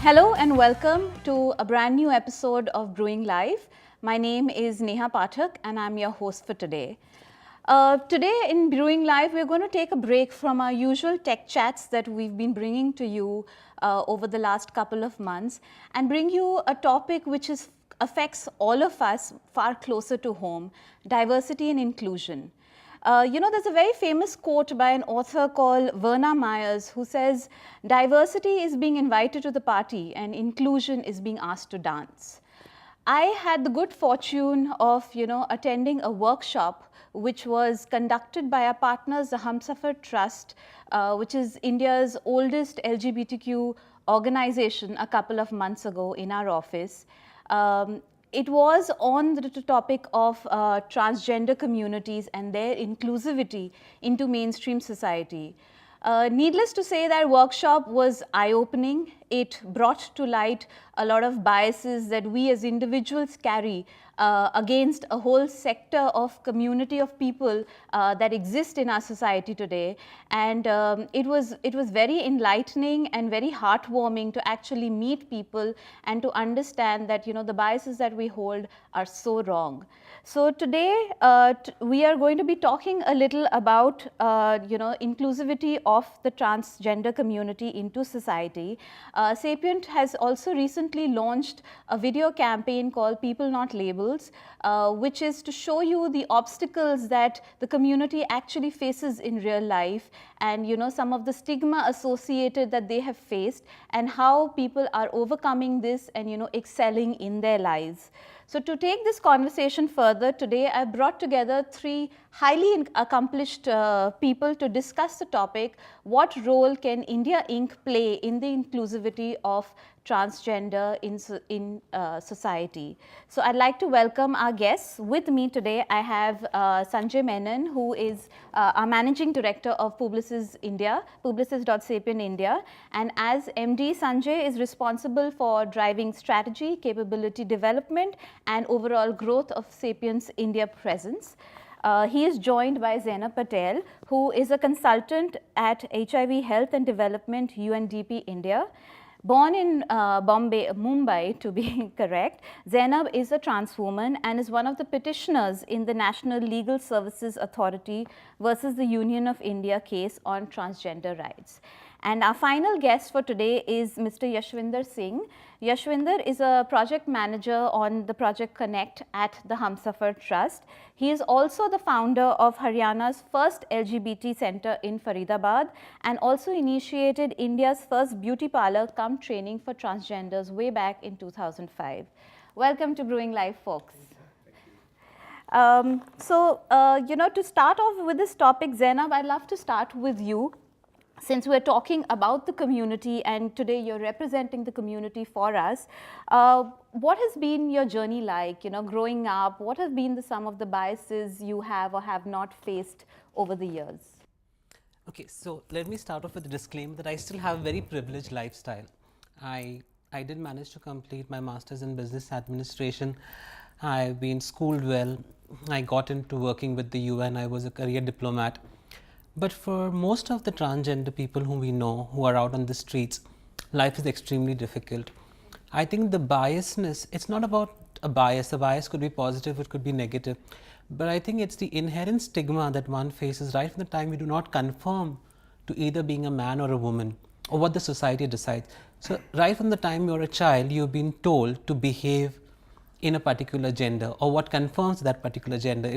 Hello and welcome to a brand new episode of Brewing Live. My name is Neha Pathak and I'm your host for today. Today in Brewing Live, we're going to take a break from our usual tech chats that we've been bringing to you over the last couple of months and bring you a topic which affects all of us far closer to home: diversity and inclusion. There's a very famous quote by an author called Verna Myers who says, "Diversity is being invited to the party and inclusion is being asked to dance." I had the good fortune of, attending a workshop which was conducted by our partners, the Humsafar Trust, which is India's oldest LGBTQ organization, a couple of months ago in our office. It was on the topic of transgender communities and their inclusivity into mainstream society. Needless to say, that workshop was eye-opening. It brought to light a lot of biases that we as individuals carry against a whole sector of community of people that exist in our society today. And it was very enlightening and very heartwarming to actually meet people and to understand that the biases that we hold are so wrong. So today we are going to be talking a little about inclusivity of the transgender community into society. Sapient has also recently launched a video campaign called People Not Labels, which is to show you the obstacles that the community actually faces in real life, and some of the stigma associated that they have faced and how people are overcoming this and excelling in their lives. So to take this conversation further, today I brought together three highly accomplished people to discuss the topic: what role can India Inc. play in the inclusivity of transgender in society. So I'd like to welcome our guests. With me today I have Sanjay Menon, who is our Managing Director of Publicis India, Publicis.Sapient India, and as MD, Sanjay is responsible for driving strategy, capability development and overall growth of Sapient's India presence. He is joined by Zainab Patel, who is a consultant at HIV Health and Development, UNDP India. Born in Mumbai to be correct, Zainab is a trans woman and is one of the petitioners in the National Legal Services Authority versus the Union of India case on transgender rights. And our final guest for today is Mr. Yashwinder Singh. Yashwinder is a project manager on the Project Connect at the Humsafar Trust. He is also the founder of Haryana's first LGBT center in Faridabad and also initiated India's first beauty parlor cum training for transgenders way back in 2005. Welcome to Brewing Live, folks. To start off with this topic, Zainab, I'd love to start with you. Since we're talking about the community and today you're representing the community for us, what has been your journey like, growing up? What have been some of the biases you have or have not faced over the years? Okay, so let me start off with a disclaimer that I still have a very privileged lifestyle. I did manage to complete my master's in business administration. I've been schooled well. I got into working with the UN. I was a career diplomat. But for most of the transgender people whom we know, who are out on the streets, life is extremely difficult. I think the biasness, it's not about a bias. A bias could be positive, it could be negative. But I think it's the inherent stigma that one faces right from the time you do not conform to either being a man or a woman, or what the society decides. So right from the time you're a child, you've been told to behave in a particular gender, or what confirms that particular gender.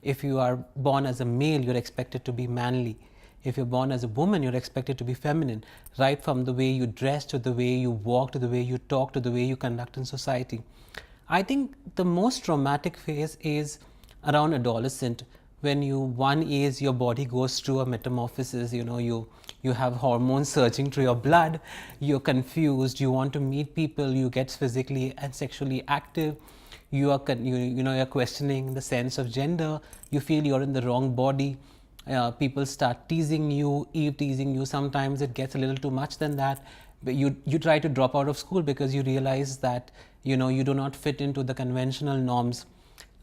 If you are born as a male, you're expected to be manly. If you're born as a woman, you're expected to be feminine, right from the way you dress, to the way you walk, to the way you talk, to the way you conduct in society. I think the most traumatic phase is around adolescent, when your body goes through a metamorphosis. You have hormones surging through your blood, you're confused, you want to meet people, you get physically and sexually active. You're questioning the sense of gender. You feel you're in the wrong body. People start teasing you, teasing you. Sometimes it gets a little too much than that. But you try to drop out of school because you realize that you do not fit into the conventional norms.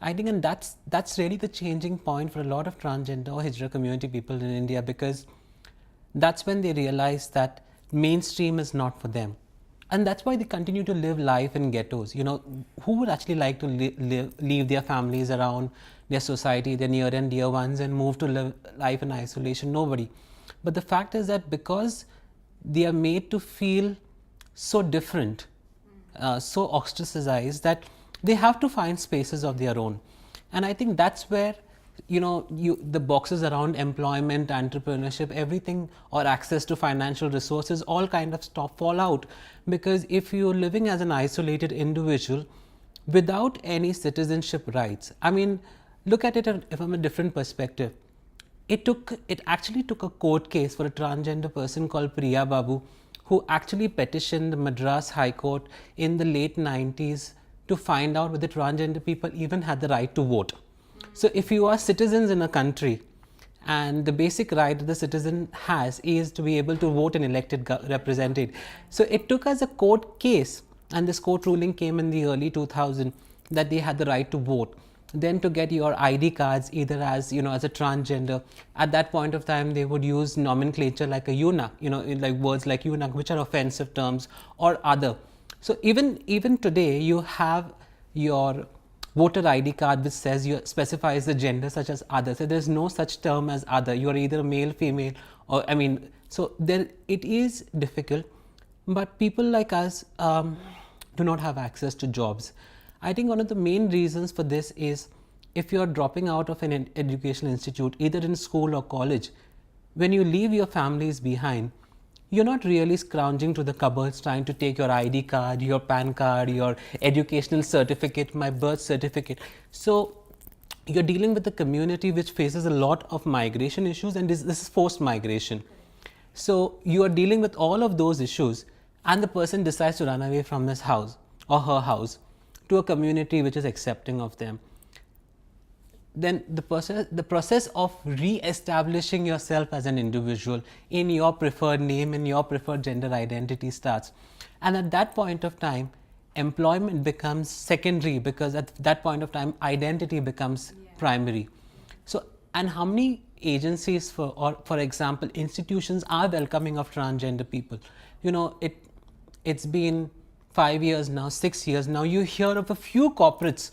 I think, and that's really the changing point for a lot of transgender or Hijra community people in India, because that's when they realize that mainstream is not for them. and that's why they continue to live life in ghettos. You know, who would actually like to leave their families around, their society, their near and dear ones, and move to live life in isolation? Nobody. But the fact is that because they are made to feel so different, so ostracized, that they have to find spaces of their own. And I think that's where, you know, the boxes around employment, entrepreneurship, everything, or access to financial resources, all kind of fall out. Because if you're living as an isolated individual without any citizenship rights, I mean, look at it from a different perspective. It actually took a court case for a transgender person called Priya Babu, who actually petitioned the Madras High Court in the late 90s to find out whether transgender people even had the right to vote. So if you are citizens in a country, and the basic right that the citizen has is to be able to vote and elected representative. So it took us a court case, and this court ruling came in the early 2000s that they had the right to vote. Then to get your ID cards, either as, you know, as a transgender, at that point of time they would use nomenclature like a eunuch, you know, like words like eunuch, which are offensive terms, or other. So even today you have your voter ID card which says, you specifies the gender such as other. So there's no such term as other. You are either male, female, or I mean, so there it is difficult. But people like us do not have access to jobs. I think one of the main reasons for this is, if you're dropping out of an educational institute, either in school or college, when you leave your families behind, you're not really scrounging to the cupboards trying to take your ID card, your PAN card, your educational certificate, my birth certificate. So you're dealing with a community which faces a lot of migration issues, and this is forced migration. So you are dealing with all of those issues, and the person decides to run away from his house or her house to a community which is accepting of them. Then the process of re-establishing yourself as an individual in your preferred name and your preferred gender identity starts. And at that point of time, employment becomes secondary, because at that point of time, identity becomes primary. So, and how many agencies for example, institutions are welcoming of transgender people? You know, it's been 5 years now, 6 years now, you hear of a few corporates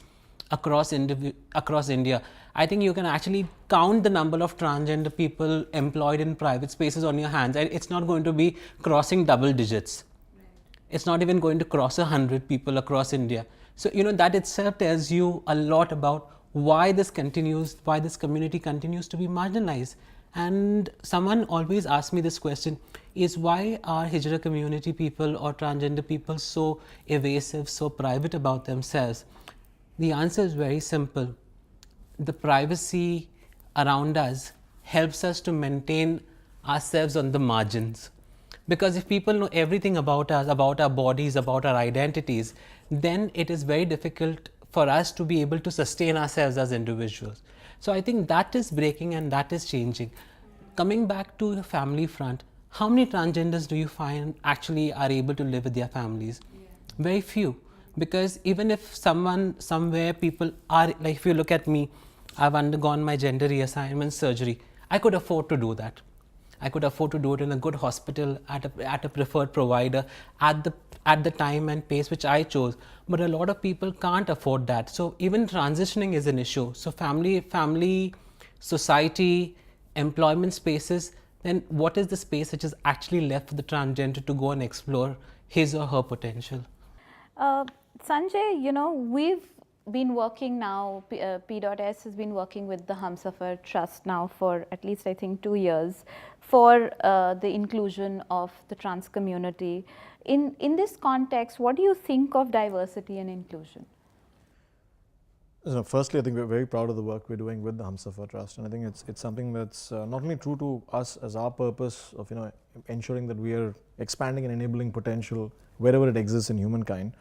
across India. I think you can actually count the number of transgender people employed in private spaces on your hands, and it's not going to be crossing double digits. Right. It's not even going to cross 100 people across India. So, you know, that itself tells you a lot about why this community continues to be marginalized. And someone always asks me this question, is why are Hijra community people or transgender people so evasive, so private about themselves? The answer is very simple. The privacy around us helps us to maintain ourselves on the margins. Because if people know everything about us, about our bodies, about our identities, then it is very difficult for us to be able to sustain ourselves as individuals. So I think that is breaking and that is changing. Coming back to the family front, how many transgenders do you find actually are able to live with their families? Very few. Because even if somewhere people are, like if you look at me, I've undergone my gender reassignment surgery. I could afford to do that. I could afford to do it in a good hospital, at a preferred provider, at the time and pace which I chose. But a lot of people can't afford that. So even transitioning is an issue. So family, society, employment spaces, then what is the space which is actually left for the transgender to go and explore his or her potential? Sanjay, you know, we've been working now, P.S has been working with the Humsafar Trust now for at least I think 2 years for the inclusion of the trans community. In this context, what do you think of diversity and inclusion? So firstly, I think we're very proud of the work we're doing with the Humsafar Trust, and I think it's something that's not only true to us as our purpose of, you know, ensuring that we are expanding and enabling potential wherever it exists in humankind,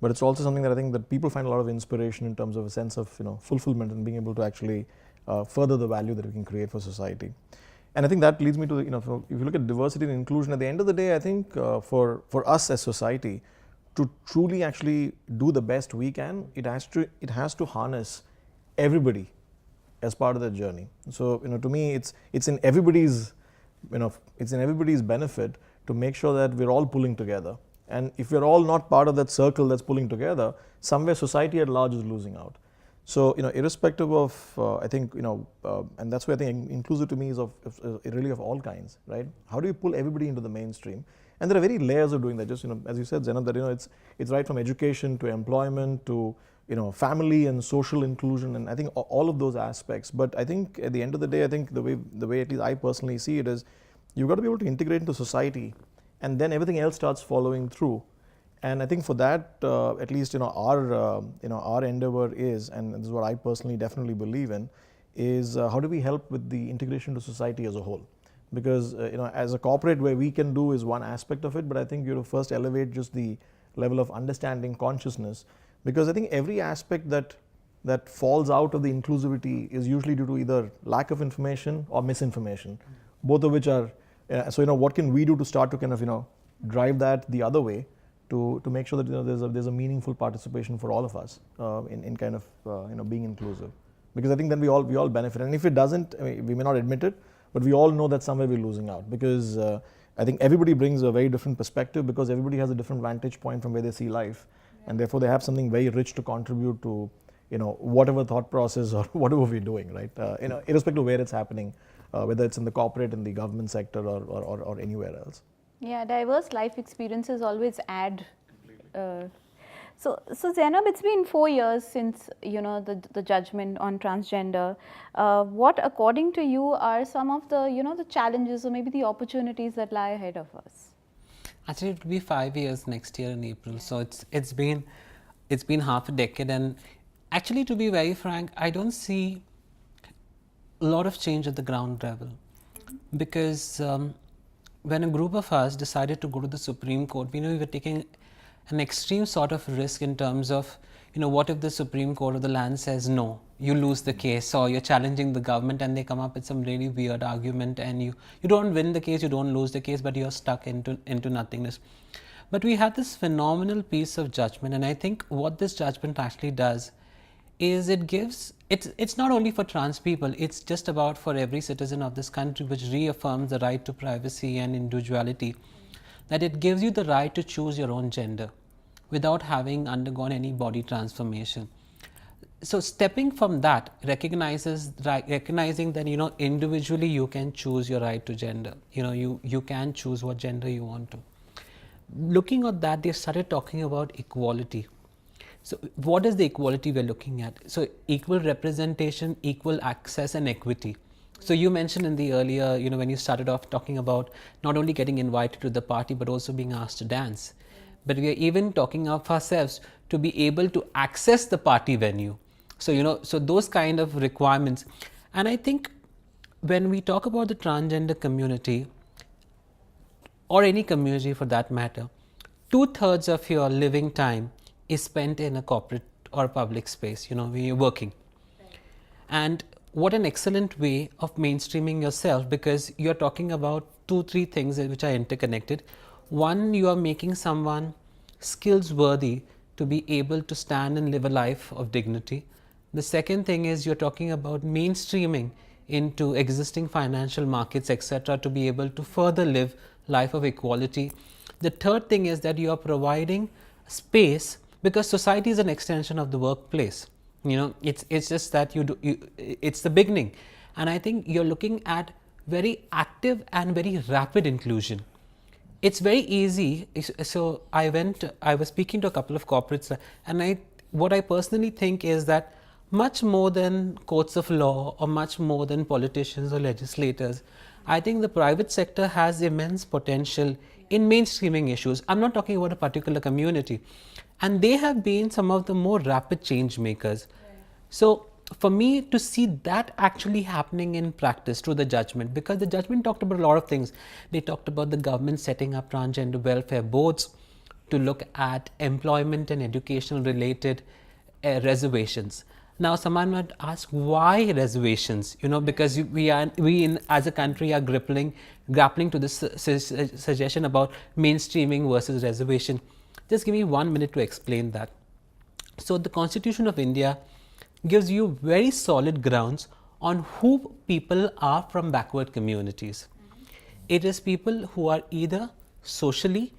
but it's also something that I think that people find a lot of inspiration in terms of a sense of, you know, fulfillment and being able to actually further the value that we can create for society. And I think that leads me to, you know, if you look at diversity and inclusion, at the end of the day, I think for us as society, to truly actually do the best we can, it has to harness everybody as part of the journey. So, you know, to me, it's in everybody's, you know, it's in everybody's benefit to make sure that we're all pulling together And if we're all not part of that circle that's pulling together, somewhere society at large is losing out. So, irrespective of, I think, and that's why I think inclusive to me is of really of all kinds, right? How do you pull everybody into the mainstream? And there are very layers of doing that. Just, as you said, Zainab, that, it's right from education to employment to, family and social inclusion, and I think all of those aspects. But I think at the end of the day, I think the way at least I personally see it is, you've got to be able to integrate into society, and then everything else starts following through. And I think for that, at least our endeavor is, and this is what I personally definitely believe in, is how do we help with the integration to society as a whole? Because as a corporate, where we can do is one aspect of it, but I think you have to first elevate just the level of understanding, consciousness, because I think every aspect that falls out of the inclusivity is usually due to either lack of information or misinformation, both of which are. So what can we do to start to kind of drive that the other way? To make sure that there's a meaningful participation for all of us in kind of being inclusive, because I think then we all benefit. And if it doesn't, we may not admit it, but we all know that somewhere we're losing out, because I think everybody brings a very different perspective, because everybody has a different vantage point from where they see life, and therefore they have something very rich to contribute to whatever thought process or whatever we're doing, right? Irrespective of where it's happening, whether it's in the corporate, in the government sector, or anywhere else. Yeah, diverse life experiences always add. So Zainab, it's been 4 years since the judgment on transgender. What, according to you, are some of the the challenges or maybe the opportunities that lie ahead of us? Actually, it will be 5 years next year in April. So it's been half a decade, and actually, to be very frank, I don't see a lot of change at the ground level, because when a group of us decided to go to the Supreme Court, we were taking an extreme sort of risk in terms of, what if the Supreme Court of the land says no, you lose the case, or you're challenging the government and they come up with some really weird argument, and you don't win the case, you don't lose the case, but you're stuck into nothingness. But we had this phenomenal piece of judgment, and I think what this judgment actually does is it's not only for trans people, it's just about for every citizen of this country, which reaffirms the right to privacy and individuality, that it gives you the right to choose your own gender without having undergone any body transformation. So stepping from that recognizing that individually you can choose your right to gender, you can choose what gender you want to. Looking at that, they started talking about equality. So what is the equality we're looking at? So equal representation, equal access, and equity. So you mentioned in the earlier, when you started off talking about not only getting invited to the party, but also being asked to dance. But we are even talking of ourselves to be able to access the party venue. So, so those kind of requirements. And I think when we talk about the transgender community, or any community for that matter, 2/3 of your living time is spent in a corporate or public space, when you're working. Right. And what an excellent way of mainstreaming yourself, because you're talking about 2-3 things which are interconnected. One, you are making someone skills worthy to be able to stand and live a life of dignity. The second thing is you're talking about mainstreaming into existing financial markets, etc., to be able to further live life of equality. The third thing is that you are providing space, because society is an extension of the workplace. It's just that it's the beginning, and I think you're looking at very active and very rapid inclusion. It's very easy. So I was speaking to a couple of corporates, and what I personally think is that much more than courts of law or much more than politicians or legislators, I think the private sector has immense potential in mainstreaming issues. I'm not talking about a particular community. And they have been some of the more rapid change makers. Right. So for me to see that actually happening in practice through the judgment, because the judgment talked about a lot of things. They talked about the government setting up transgender welfare boards to look at employment and educational related reservations. Now someone might ask, why reservations? Because we as a country are grappling to this suggestion about mainstreaming versus reservation. Just give me 1 minute to explain that. So the Constitution of India gives you very solid grounds on who people are from backward communities. It is people who are either socially,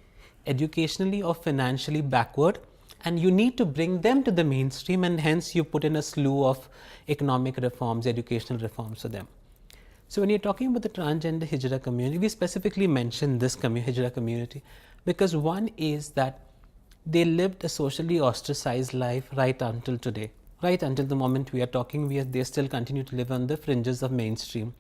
educationally or financially backward, and you need to bring them to the mainstream, and hence you put in a slew of economic reforms, educational reforms for them. So when you're talking about the transgender Hijra community, we specifically mentioned this Hijra community because one is that they lived a socially ostracized life right until today. Right until the moment we are talking, they still continue to live on the fringes of mainstream.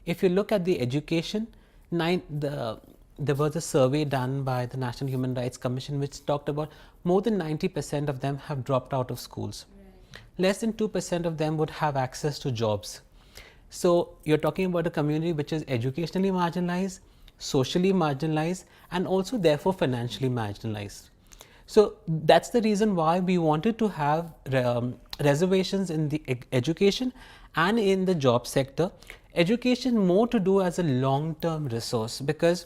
If you look at the education, there was a survey done by the National Human Rights Commission which talked about more than 90% of them have dropped out of schools. Right. Less than 2% of them would have access to jobs. So you're talking about a community which is educationally marginalized, socially marginalized, and also therefore financially marginalized. So that's the reason why we wanted to have reservations in the education and in the job sector. Education more to do as a long-term resource because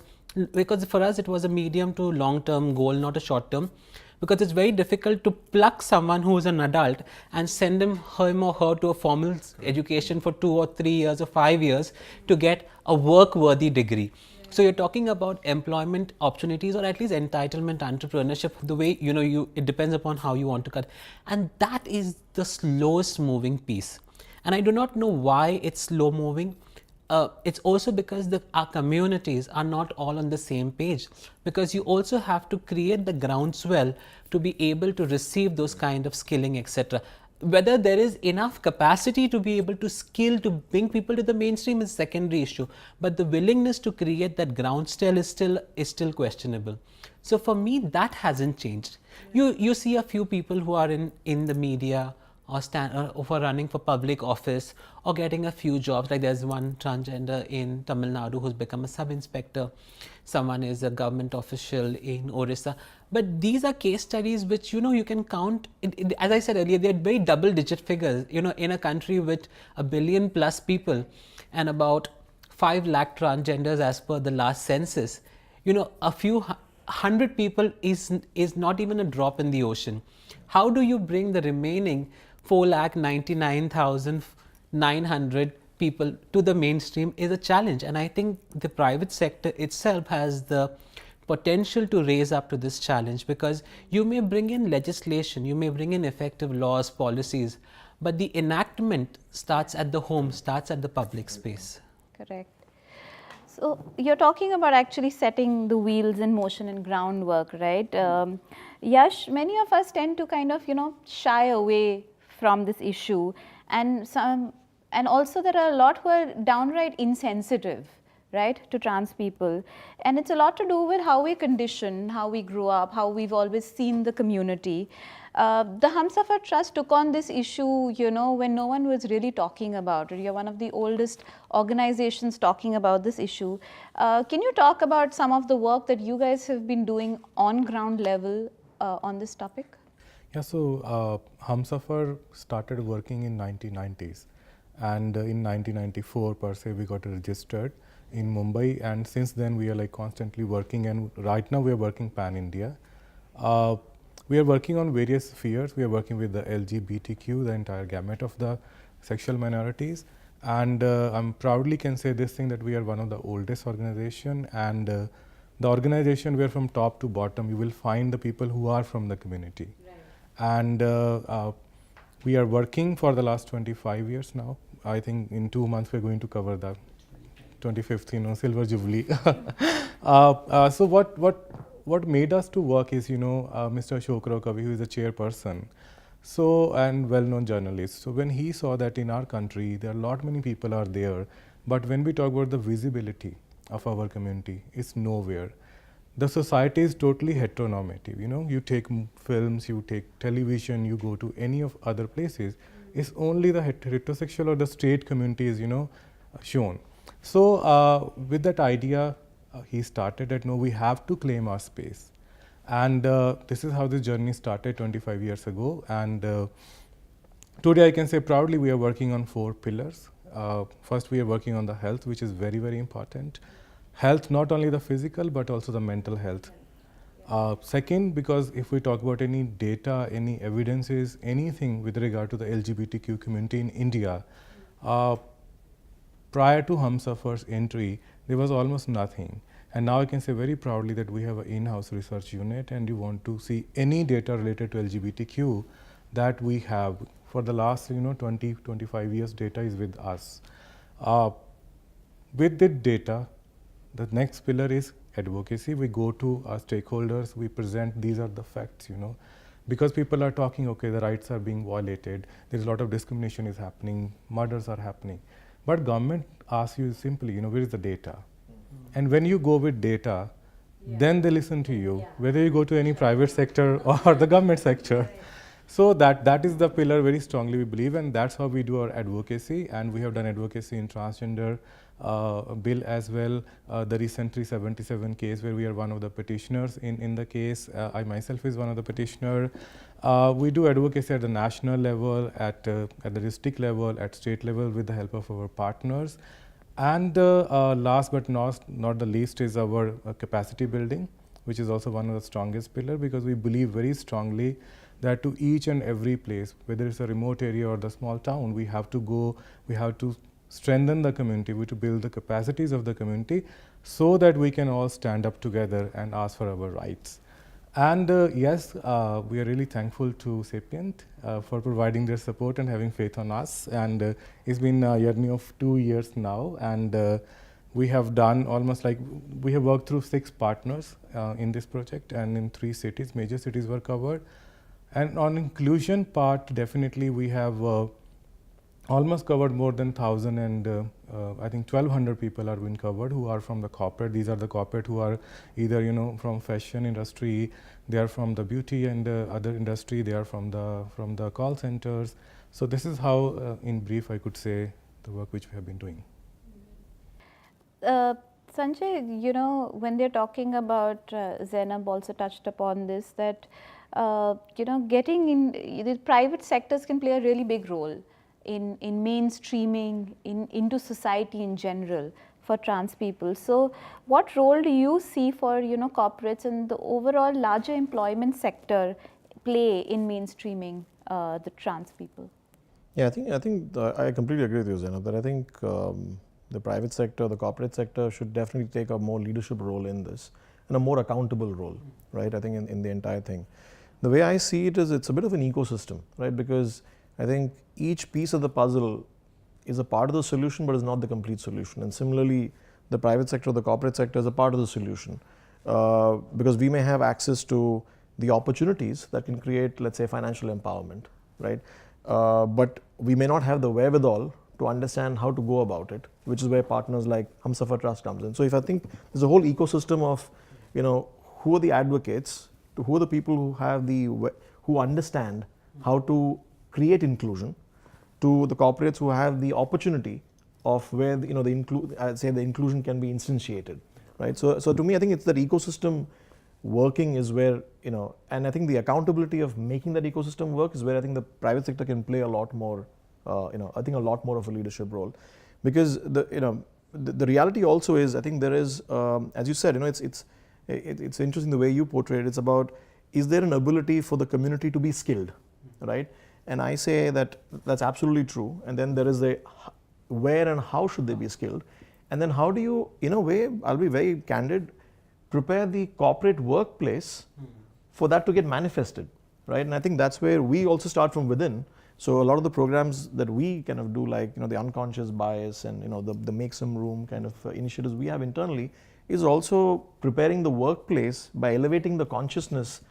for us it was a medium to long-term goal, not a short-term, because it's very difficult to pluck someone who is an adult and send him or her to a formal education for 2 or 3 years or 5 years to get a work-worthy degree. So you're talking about employment opportunities or at least entitlement entrepreneurship, the way it depends upon how you want to cut, and that is the slowest moving piece. And I do not know why it's slow moving. It's also because our communities are not all on the same page, because you also have to create the groundswell to be able to receive those kind of skilling, etc. Whether there is enough capacity to be able to skill to bring people to the mainstream is secondary issue, but the willingness to create that groundswell is still questionable. So for me, that hasn't changed. You see a few people who are in the media or for running for public office or getting a few jobs, like there's one transgender in Tamil Nadu who's become a sub-inspector, someone is a government official in Orissa, but these are case studies which you can count, as I said earlier, they're very double-digit figures, in a country with 1 billion plus people and about 5 lakh transgenders as per the last census. A few 100 people is not even a drop in the ocean. How do you bring the remaining 4,99,900 people to the mainstream is a challenge, and I think the private sector itself has the potential to raise up to this challenge, because you may bring in legislation, you may bring in effective laws, policies, but the enactment starts at the home, starts at the public space. Correct. So you're talking about actually setting the wheels in motion and groundwork, right? Yash, many of us tend to kind of shy away from this issue, and also there are a lot who are downright insensitive, right, to trans people, and it's a lot to do with how we condition, how we grew up, how we've always seen the community. The Humsafar Trust took on this issue, when no one was really talking about it. You're one of the oldest organizations talking about this issue. Can you talk about some of the work that you guys have been doing on ground level on this topic? Yeah, so Humsafar started working in 1990s, and in 1994 per se we got registered in Mumbai, and since then we are constantly working, and right now we are working pan-India. We are working on various spheres. We are working with the LGBTQ, the entire gamut of the sexual minorities, and I'm proudly can say this thing, that we are one of the oldest organization, and the organization where from top to bottom you will find the people who are from the community. Right. And we are working for the last 25 years now. I think in 2 months we are going to cover the 25th silver jubilee. So what made us to work is Mr. Ashok Rao Kavi, who is a chairperson, so, and well-known journalist. So when he saw that in our country there are many people are there, but when we talk about the visibility of our community, it's nowhere. The society is totally heteronormative. You take films, you take television, you go to any of other places, it's only the heterosexual or the straight community is shown. So with that idea, he started that no, we have to claim our space, and this is how this journey started 25 years ago. And today I can say proudly we are working on 4 pillars. First, we are working on the health, which is very, very important. Health, not only the physical but also the mental health. Second, because if we talk about any data, any evidences, anything with regard to the LGBTQ community in India, prior to Humsafar's entry, there was almost nothing. And now I can say very proudly that we have an in-house research unit, and you want to see any data related to LGBTQ that we have for the last 20, 25 years data is with us. With the data, the next pillar is advocacy. We go to our stakeholders, we present these are the facts, because people are talking, okay, the rights are being violated, there's a lot of discrimination is happening, murders are happening. But government asks you simply, where is the data? And when you go with data, then they listen to you, whether you go to any private sector or the government sector. So that is the pillar very strongly we believe, and that's how we do our advocacy. And we have done advocacy in transgender bill as well. The recent 377 case where we are one of the petitioners in the case. I myself is one of the petitioner. We do advocacy at the national level, at the district level, at state level with the help of our partners. And last but not the least is our capacity building, which is also one of the strongest pillar, because we believe very strongly that to each and every place, whether it's a remote area or the small town, we have to go, we have to strengthen the community, we have to build the capacities of the community so that we can all stand up together and ask for our rights. And yes, we are really thankful to Sapient for providing their support and having faith on us. And it's been a journey of 2 years now, and we have done almost we have worked through 6 partners in this project, and in 3 cities, major cities were covered. And on inclusion part, definitely we have almost covered more than 1,000, and I think 1,200 people are being covered who are from the corporate. These are the corporate who are either from fashion industry, they are from the beauty and other industry, they are from the call centers. So this is how, in brief, I could say the work which we have been doing. Sanjay, when they're talking about, Zainab also touched upon this, that getting in, the private sectors can play a really big role in mainstreaming into society in general for trans people. So what role do you see for corporates and the overall larger employment sector play in mainstreaming the trans people? Yeah, I think I completely agree with you, Zainab, that I think the private sector, the corporate sector should definitely take a more leadership role in this and a more accountable role, right? I think in the entire thing. The way I see it is it's a bit of an ecosystem, right? Because I think each piece of the puzzle is a part of the solution but is not the complete solution. And similarly, the private sector, the corporate sector is a part of the solution because we may have access to the opportunities that can create, let's say, financial empowerment, right? But we may not have the wherewithal to understand how to go about it, which is where partners like Humsafar Trust comes in. So if I think there's a whole ecosystem of, who are the advocates, to who are the people who have who understand how to create inclusion, to the corporates who have the opportunity of where I'd say the inclusion can be instantiated, right? So to me, I think it's that ecosystem working is where and I think the accountability of making that ecosystem work is where I think the private sector can play a lot more, I think a lot more of a leadership role, because the reality also is I think there is, as you said, it's interesting the way you portray it. It's about, is there an ability for the community to be skilled, right? And I say that that's absolutely true. And then there is the where and how should they be skilled, and then how do you, in a way, I'll be very candid, prepare the corporate workplace for that to get manifested, right? And I think that's where we also start from within. So a lot of the programs that we kind of do, like the unconscious bias and the make some room kind of initiatives we have internally, is also preparing the workplace by elevating the consciousness,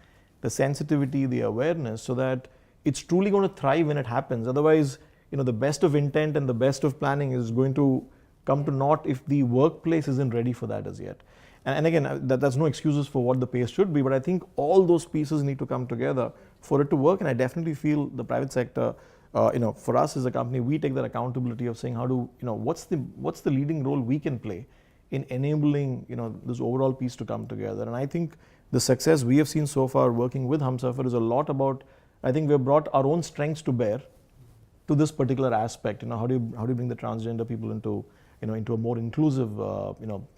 the sensitivity, the awareness, so that it's truly going to thrive when it happens. Otherwise, the best of intent and the best of planning is going to come to naught if the workplace isn't ready for that as yet. And again, that's no excuses for what the pace should be, but I think all those pieces need to come together for it to work. And I definitely feel the private sector, for us as a company, we take that accountability of saying what's the leading role we can play in enabling this overall piece to come together. And I think the success we have seen so far working with Humsafar is a lot about, I think we've brought our own strengths to bear to this particular aspect. How do you bring the transgender people into a more inclusive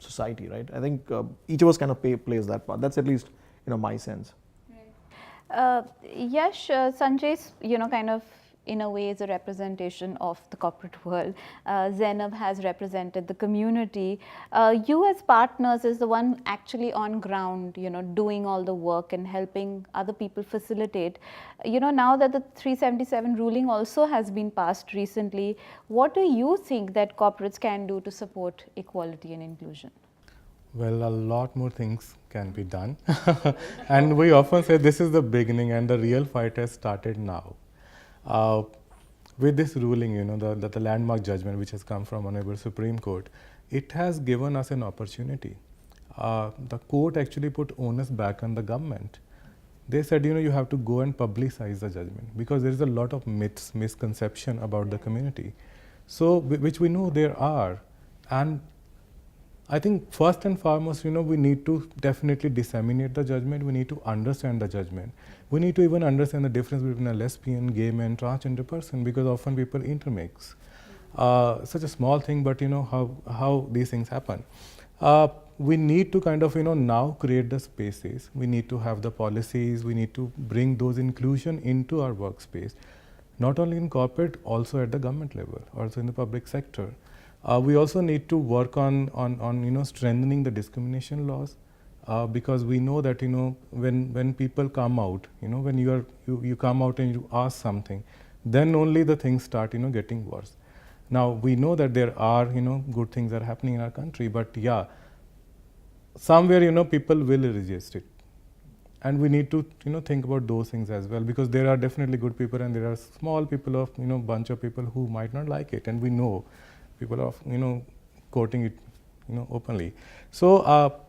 society, right? I think each of us kind of plays that part. That's at least my sense. Yash, Sanjay's kind of in a way is a representation of the corporate world. Zainab has represented the community. You as partners is the one actually on ground, doing all the work and helping other people facilitate. Now that the 377 ruling also has been passed recently, what do you think that corporates can do to support equality and inclusion? Well, a lot more things can be done. And we often say this is the beginning and the real fight has started now. With this ruling, the landmark judgment which has come from Honorable Supreme Court, it has given us an opportunity. The court actually put onus back on the government. They said, you have to go and publicize the judgment because there is a lot of myths, misconception about the community. So, which we know there are. And I think first and foremost, we need to definitely disseminate the judgment. We need to understand the judgment. We need to even understand the difference between a lesbian, gay man, transgender person, because often people intermix. Such a small thing, but how these things happen. We need to kind of now create the spaces. We need to have the policies. We need to bring those inclusion into our workspace, not only in corporate, also at the government level, also in the public sector. We also need to work on strengthening the discrimination laws, because we know that when people come out, when you come out and you ask something, then only the things start getting worse. Now we know that there are good things are happening in our country, but yeah, somewhere people will resist it, and we need to think about those things as well, because there are definitely good people and there are small people of bunch of people who might not like it, and we know people are quoting it openly. So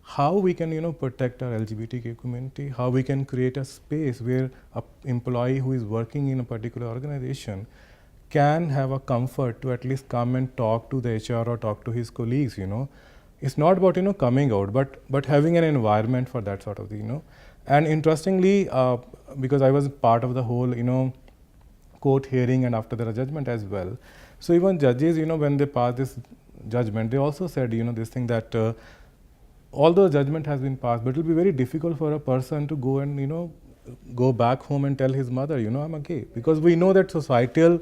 how we can protect our LGBTQ community, how we can create a space where an employee who is working in a particular organization can have a comfort to at least come and talk to the HR or talk to his colleagues. It's not about coming out, but having an environment for that sort of thing. And interestingly, because I was part of the whole court hearing and after the judgment as well. So even judges, when they pass this judgment, they also said, this thing that although judgment has been passed, but it will be very difficult for a person to go and go back home and tell his mother, I'm a gay, because we know that societal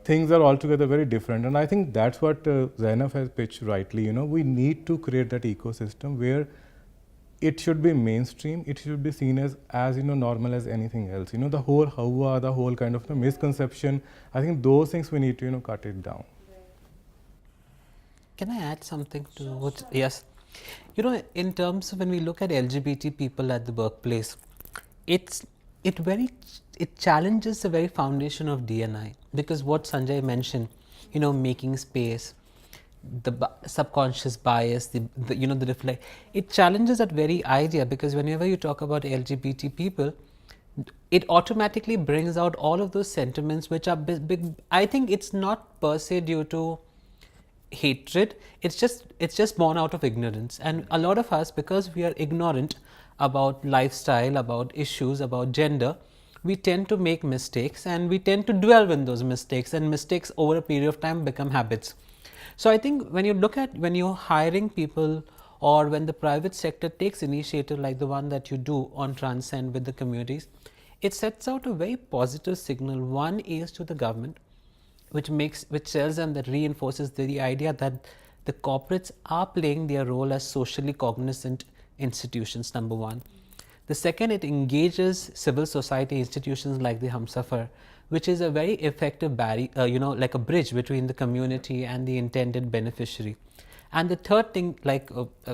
things are altogether very different. And I think that's what Zainab has pitched rightly. We need to create that ecosystem where it should be mainstream. It should be seen as normal as anything else. The whole hawa, the whole kind of misconception. I think those things we need to cut it down. Can I add something to what? Yes. In terms of when we look at LGBT people at the workplace, it challenges the very foundation of D&I, because what Sanjay mentioned, making space, the subconscious bias, the reflect, it challenges that very idea, because whenever you talk about LGBT people, it automatically brings out all of those sentiments which are big. I think it's not per se due to hatred, it's just born out of ignorance. And a lot of us, because we are ignorant about lifestyle, about issues, about gender, we tend to make mistakes and we tend to dwell in those mistakes, and mistakes over a period of time become habits. So I think when you're hiring people, or when the private sector takes initiative like the one that you do on Transcend with the communities, it sets out a very positive signal. One is to the government, which tells them, that reinforces the idea that the corporates are playing their role as socially cognizant institutions, number one. The second, it engages civil society institutions like the Humsafar, which is a very effective barrier, like a bridge between the community and the intended beneficiary. And the third thing,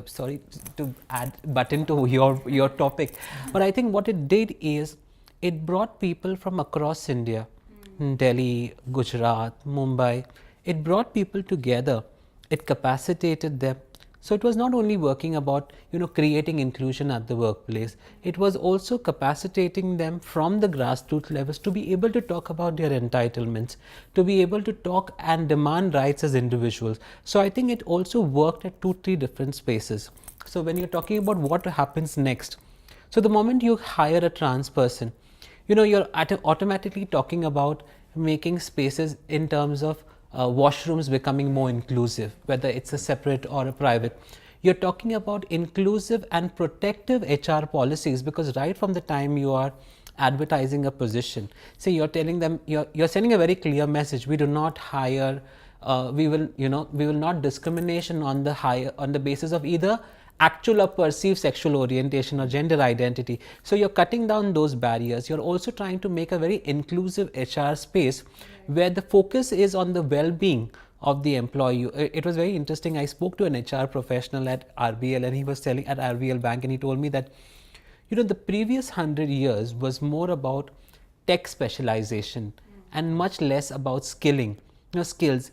sorry to butt into your topic, but I think what it did is it brought people from across India, Delhi, Gujarat, Mumbai. It brought people together. It capacitated them. So it was not only working about creating inclusion at the workplace, it was also capacitating them from the grassroots levels to be able to talk about their entitlements, to be able to talk and demand rights as individuals. So I think it also worked at 2-3 different spaces. So when you're talking about what happens next, so the moment you hire a trans person, you're automatically talking about making spaces in terms of washrooms becoming more inclusive, whether it's a separate or a private. You're talking about inclusive and protective HR policies, because right from the time you are advertising a position, say you're telling them, you're sending a very clear message: we do not hire, we will not discrimination on the basis of either actual or perceived sexual orientation or gender identity. So you're cutting down those barriers. You're also trying to make a very inclusive HR space where the focus is on the well-being of the employee. It was very interesting. I spoke to an HR professional at RBL, and he was telling at RBL Bank, and he told me that, the previous 100 years was more about tech specialization and much less about skills.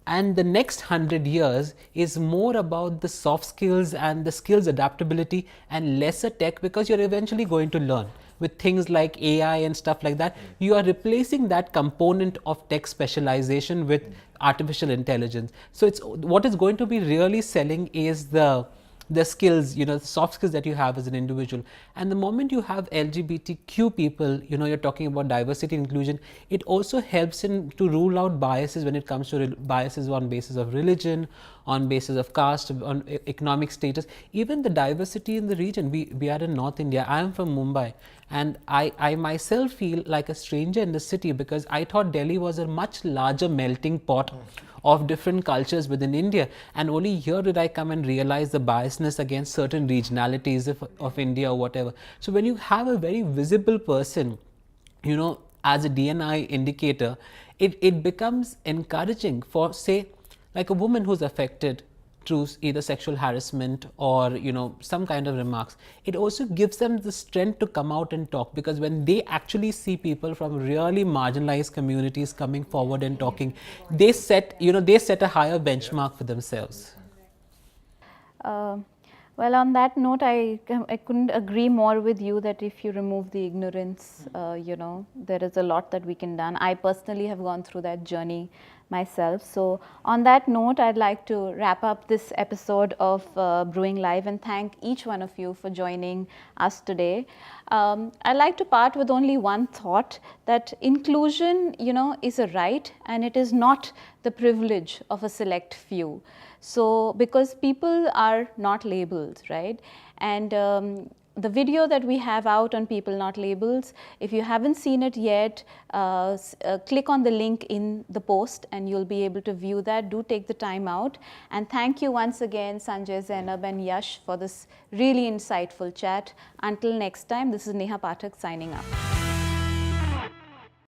And the next 100 years is more about the soft skills and the skills adaptability and lesser tech, because you're eventually going to learn with things like AI and stuff like that. You are replacing that component of tech specialization with artificial intelligence. So it's what is going to be really selling is the skills, the soft skills that you have as an individual. And the moment you have LGBTQ people, you're talking about diversity and inclusion, it also helps to rule out biases when it comes to biases on basis of religion, on basis of caste, on economic status, even the diversity in the region. We are in North India. I am from Mumbai, and I myself feel like a stranger in the city, because I thought Delhi was a much larger melting pot of different cultures within India, and only here did I come and realize the biasness against certain regionalities of India or whatever. So when you have a very visible person, as a DNI indicator, it becomes encouraging for, say, like a woman who's affected through either sexual harassment or some kind of remarks. It also gives them the strength to come out and talk, because when they actually see people from really marginalized communities coming forward and talking, they set a higher benchmark for themselves. Well, on that note, I couldn't agree more with you that if you remove the ignorance, there is a lot that we can do. I personally have gone through that journey myself. So on that note, I'd like to wrap up this episode of Brewing Live and thank each one of you for joining us today. I'd like to part with only one thought, that inclusion, is a right, and it is not the privilege of a select few. So because people are not labeled, right? And the video that we have out on People Not Labels, if you haven't seen it yet, click on the link in the post and you'll be able to view that. Do take the time out. And thank you once again, Sanjay, Zainab and Yash, for this really insightful chat. Until next time, this is Neha Pathak signing up.